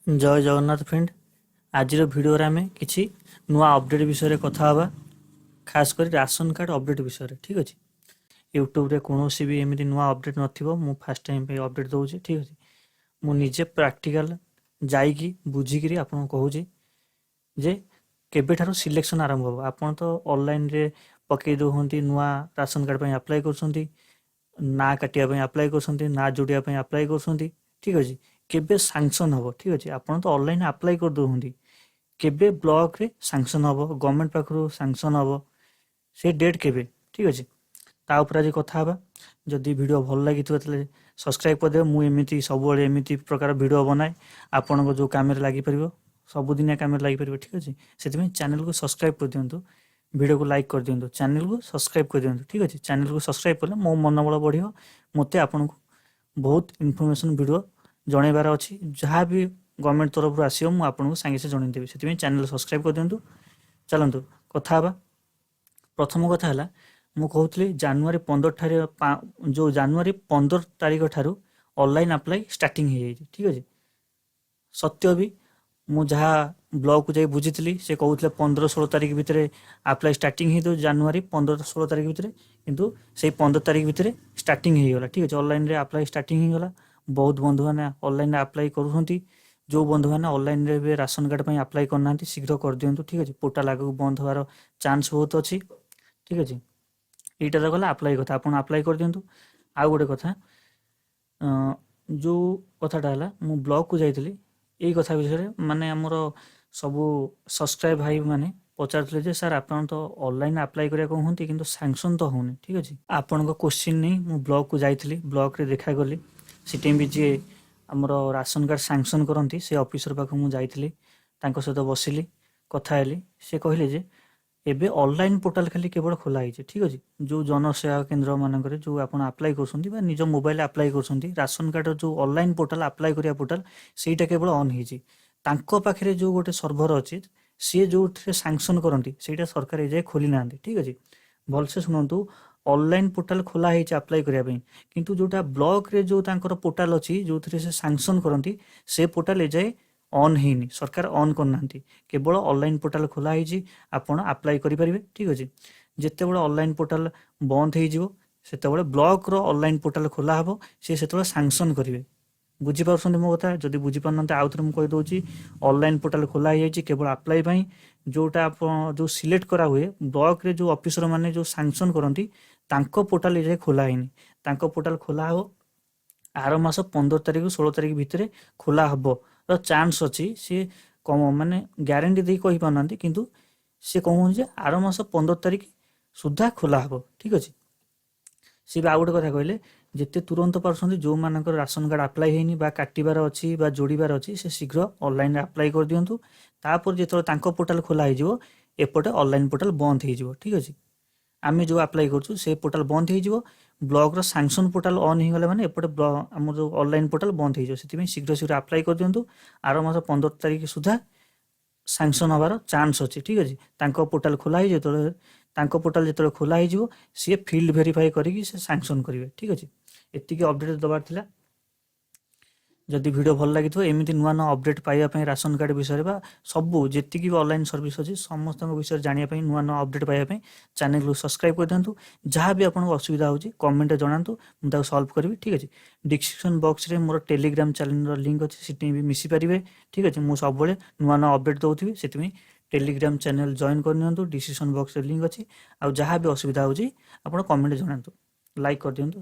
जय जगन्नाथ फ्रेंड। आज भिडियो आम कि नुआ अपडेट विषय कथा हवा, खास कर राशन कार्ड अपडेट विषय। ठीक अच्छे, यूट्यूब रे कौन भी एमती नुआ अपडेट नथिबो, मु फास्ट टाइम पे अपडेट दूसरी। ठीक अच्छे, मु निजे प्रैक्टिकल जाइकी बुझिकी आपन कहूँ जे केबेठार सिलेक्शन आरंभ हो। आपन तो ऑनलाइन रे पकई दौरान नुआ राशन कार्ड पे अप्लाई कर ना काटिया अप्लाई कर ना जोड़िया अप्लाई कर। ठीक अच्छे, केबे सैंक्शन हम। ठीक अच्छे, आपन तो ऑनलाइन अप्लाई कर दौरान केबे ब्लॉक रे सैंक्शन हम, गवर्नमेंट पाखु सैंक्शन हम, से डेट केबे। ठीक अच्छे, ता ऊपर आज कथा हवा। जदि वीडियो भल लगी सब्सक्राइब कर दे। मु एमती सब एमती प्रकार वीडियो बनाए आपण को जो काम लगी पार, सबुदिनिया काम लगी पार। ठीक अच्छे, से चैनल को सब्सक्राइब कर दिंतु, वीडियो को लाइक कर दिंतु, चैनल को सब्सक्राइब कर दिंतु। ठीक अच्छे, चैनल को सब्सक्राइब कले मो मनोबल बढ़, मत आपन को बहुत इनफॉरमेशन वीडियो जनइबार अच्छी। जहाँ भी गवर्नमेंट तरफ आसो मुझे सांगे से जनईदेवी, से चैनल सब्सक्राइब कर दिंतु। चलतु कथा हवा। प्रथम कथा है मु कहूली जानुरी 15 ठारे जो जानुरी 15 तारीख ठारू ऑनलाइन अप्लाई स्टार्टिंग हो जाए। ठीक अच्छे, सत्य भी मु जहाँ ब्लॉक को जाई बुझी से कहते 15-16 तारीख भितर अप्लाई स्टार्टिंग हो जानुरी 15-16 तारीख भितर, किंतु से 15 तारीख भितर स्टार्टिंग हो गला। ठीक अच्छे, ऑनलाइन रे अप्लाई स्टार्टिंग हो गला। बहुत बंधु मैंने ऑनलाइन अप्लाई करूँ, जो बंधु मैंने ऑनलाइन रे राशन कार्ड पर अप्लाई करना शीघ्र कर दिंतु। ठीक अच्छे, पोर्टाल आगे बंद होवार चांस बहुत अच्छी। ठीक अच्छे, यहीटा तो गला अप्लाई कथा, आपन अप्लाई कर दिंतु। आउ गोटे कथा, जो कथाटा है मु ब्लॉक को जाइली यही कथा विषय माने आमर सबू सब्सक्राइब भाई माने पचारे जे सर आप तो ऑनलाइन अप्लाई करा कहते कि सैंक्शन तो होनी। ठीक अच्छे, आपण क्वेश्चन नहीं मु ब्लॉक को जाइली, ब्लॉक रे देखा गली सीटें भी जी आमर राशन कार्ड सैंक्शन करती से ऑफिसर पाख मुझे जाइली, सहित बसिली कथा हेली। से कहले जे एबे ऑनलाइन पोर्टाल खाली केवल खोला है। ठीक अच्छे, जो जनसेवा केन्द्र मानक जो आप अप्लाई कर निज मोबाइल अप्लाई कर राशन कार्ड जो ऑनलाइन पोर्टाल अप्लाई करिया पोर्टाल सेटा केवल ऑन हो पाखे जो गोटे सर्भर अच्छे सी जो सैंक्शन करती से सरकार एजाए खोली ना। ठीक अच्छे, भलसे शुणु, ऑनलाइन पोर्टाल खोला है अप्लाई करने, किंतु जोटा ब्लॉक रे जो तांकर पोर्टाल अच्छी जो थे से सैंक्शन करती से पोर्टाल एजाए ऑन है, सरकार ऑन करना। केवल ऑनलाइन पोर्टाल खोला है, आपड़ अप्लाई करेंगे। ठीक अच्छे, जिते बड़े ऑनलाइन पोर्टाल बंद हो ब्लॉक रो ऑनलाइन पोर्टाल खोला हम, सी से सैंक्शन करेंगे। बुझीपार मो कथा, जदि बुझीपार आउ थे मुझे कहीदे ऑनलाइन पोर्टाल खोला है केवल अप्लाई पाई, जोटा जो सिलेक्ट करा हुए ब्लॉक रे जो ऑफिसर माने जो सैंक्शन करती पोर्टाल ये खोला है। पोर्टाल खोला हो आर मास 15 तारीख 16 तारीख भितर खोला हम चांस अच्छी। सी कम माने ग्यारंटी दे कही पाना, किंतु सी कहूँ आर मास 15 तारीख सुधा खोला हम। ठीक अच्छे, सी आउ गोटे कथा कहले जिते तुरंत पार्टी जो मान राशन कार्ड अप्लाई होनी काटार अच्छी जोड़ार अच्छी से शीघ्र ऑनलाइन अप्लाई कर दिंतु। तापर जो पोर्टाल खोला एपटे ऑनलाइन पोर्टाल बंद हो। ठीक अच्छे, आम जो अप्लाई करूँ से पोर्टाल बंद हो, ब्लॉक रो सैंक्शन पोर्टाल ऑन हो गला माने एपटे आम जो ऑनलाइन पोर्टाल बंद हो, शीघ्र शीघ्र अप्लाई कर दिंतु। आर मास 15 तारीख सुधा सैंक्शन हबार चांस अच्छी। ठीक अच्छे, पोर्टाल खोला जो पोर्टाल जो खोला हो सी फील्ड वेरीफाई करी सैंक्शन करेंगे। ठीक अच्छे, एतिकी अपडेट दबार थिला। जदि वीडियो भल लगी एमती नुआ नुआ अपडेट पाइबा राशन कार्ड विषय सबू जी भी ऑनलाइन सर्विस अच्छी समस्त विषय जानापी नुआ नुआ अपडेट पाइबा चैनल को सब्सक्राइब कर दिंतु। जहाँ भी आपको असुविधा होची कमेंट जनातु, मुझे सॉल्व करी। ठीक अच्छे, डिस्क्रिप्शन बॉक्स रे मोर टेलीग्राम चैनल लिंक अच्छे, से भी मिसी पारे। ठीक अच्छे, मुझे सब नुआ नुआ अपडेट दूसरी से टेलीग्राम चैनल जॉइन कर डिस्क्रिप्शन बॉक्स लिंक अच्छी। आ जहाँ भी असुविधा होची आप कमेंट जनातु, लाइक कर दिंतु।